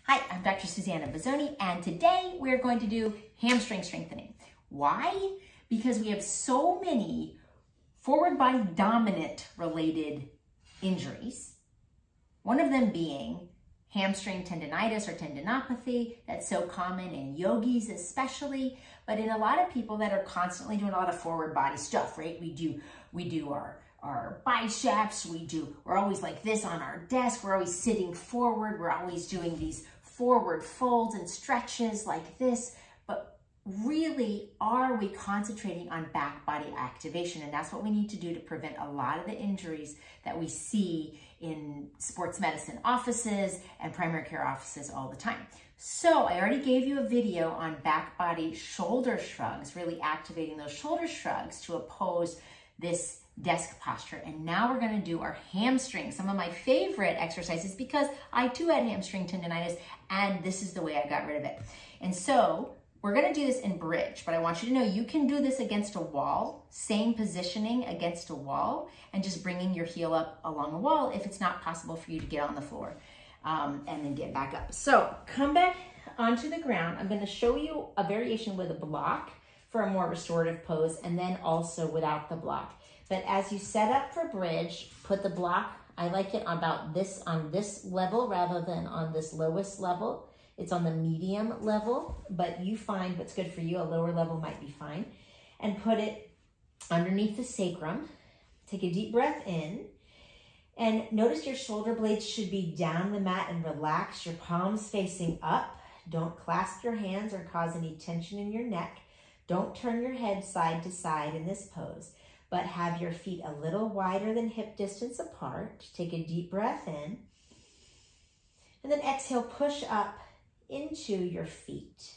Hi, I'm Dr. Susanna Bozzoni, and today we're going to do hamstring strengthening. Why? Because we have so many forward body dominant related injuries, one of them being hamstring tendinitis or tendinopathy. That's so common in yogis especially, but in a lot of people that are constantly doing a lot of forward body stuff, right? We do our biceps, we're always like this on our desk, we're always sitting forward, we're always doing these forward folds and stretches like this, but really, are we concentrating on back body activation? And that's what we need to do to prevent a lot of the injuries that we see in sports medicine offices and primary care offices all the time. So I already gave you a video on back body shoulder shrugs, really activating those shoulder shrugs to oppose this desk posture. And now we're going to do our hamstrings, some of my favorite exercises, because I too had hamstring tendinitis and this is the way I got rid of it. And so we're going to do this in bridge, but I want you to know you can do this against a wall, same positioning against a wall, and just bringing your heel up along a wall if it's not possible for you to get on the floor and then get back up. So come back onto the ground. I'm going to show you a variation with a block for a more restorative pose, and then also without the block. But as you set up for bridge, put the block, I like it about this, on this level rather than on this lowest level. It's on the medium level, but you find what's good for you. A lower level might be fine. And put it underneath the sacrum. Take a deep breath in. And notice your shoulder blades should be down the mat and relax, your palms facing up. Don't clasp your hands or cause any tension in your neck. Don't turn your head side to side in this pose, but have your feet a little wider than hip distance apart. Take a deep breath in. And then exhale, push up into your feet.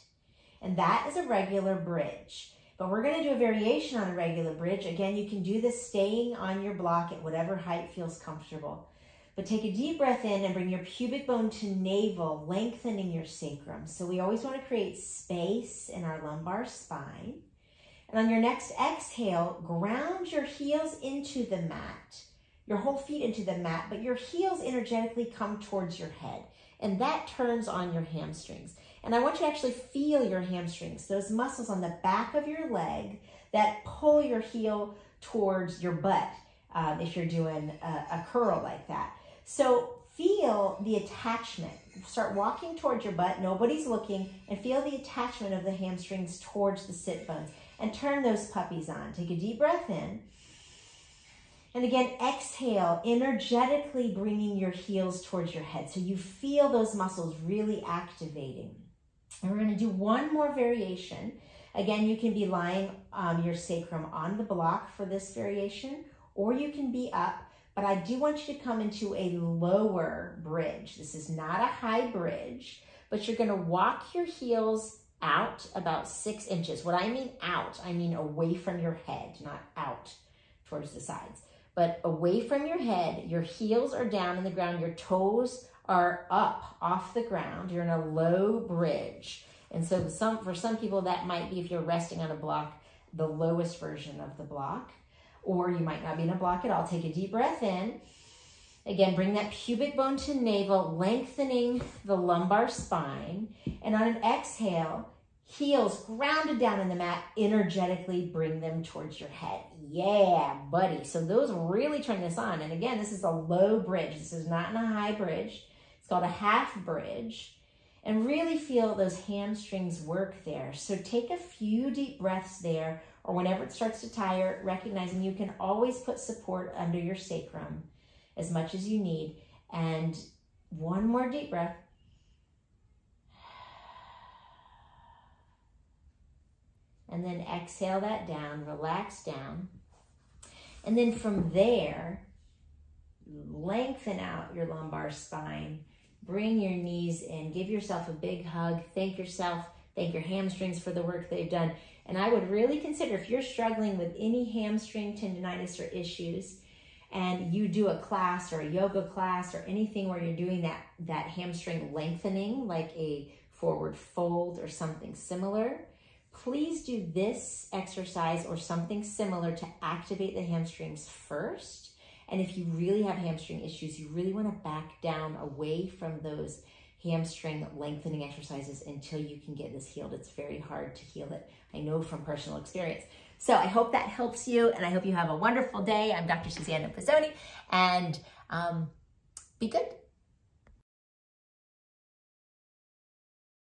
And that is a regular bridge. But we're going to do a variation on a regular bridge. Again, you can do this staying on your block at whatever height feels comfortable. But take a deep breath in and bring your pubic bone to navel, lengthening your sacrum. So we always want to create space in our lumbar spine. And on your next exhale, ground your heels into the mat, your whole feet into the mat, but your heels energetically come towards your head. And that turns on your hamstrings. And I want you to actually feel your hamstrings, those muscles on the back of your leg that pull your heel towards your butt if you're doing a curl like that. So feel the attachment. Start walking towards your butt, nobody's looking, and feel the attachment of the hamstrings towards the sit bones. And turn those puppies on. Take a deep breath in. And again, exhale, energetically bringing your heels towards your head. So you feel those muscles really activating. And we're going to do one more variation. Again, you can be lying your sacrum on the block for this variation, or you can be up. But I do want you to come into a lower bridge. This is not a high bridge, but you're going to walk your heels out about 6 inches. What I mean out, I mean away from your head, not out towards the sides. But away from your head, your heels are down in the ground, your toes are up off the ground. You're in a low bridge. And so for some people that might be, if you're resting on a block, the lowest version of the block. Or you might not be in a block at all. Take a deep breath in. Again, bring that pubic bone to navel, lengthening the lumbar spine. And on an exhale, heels grounded down in the mat, energetically bring them towards your head. Yeah, buddy. So those really turn this on. And again, this is a low bridge. This is not in a high bridge. It's called a half bridge. And really feel those hamstrings work there. So take a few deep breaths there, or whenever it starts to tire, recognizing you can always put support under your sacrum as much as you need. And one more deep breath. And then exhale that down, relax down. And then from there, lengthen out your lumbar spine, bring your knees in, give yourself a big hug, thank yourself, thank your hamstrings for the work they've done. And I would really consider, if you're struggling with any hamstring tendinitis or issues, and you do a class or a yoga class or anything where you're doing that hamstring lengthening, like a forward fold or something similar, please do this exercise or something similar to activate the hamstrings first. And if you really have hamstring issues, you really want to back down away from those hamstring lengthening exercises until you can get this healed. It's very hard to heal it. I know from personal experience. So I hope that helps you, and I hope you have a wonderful day. I'm Dr. Susanna Pizzoni, and be good.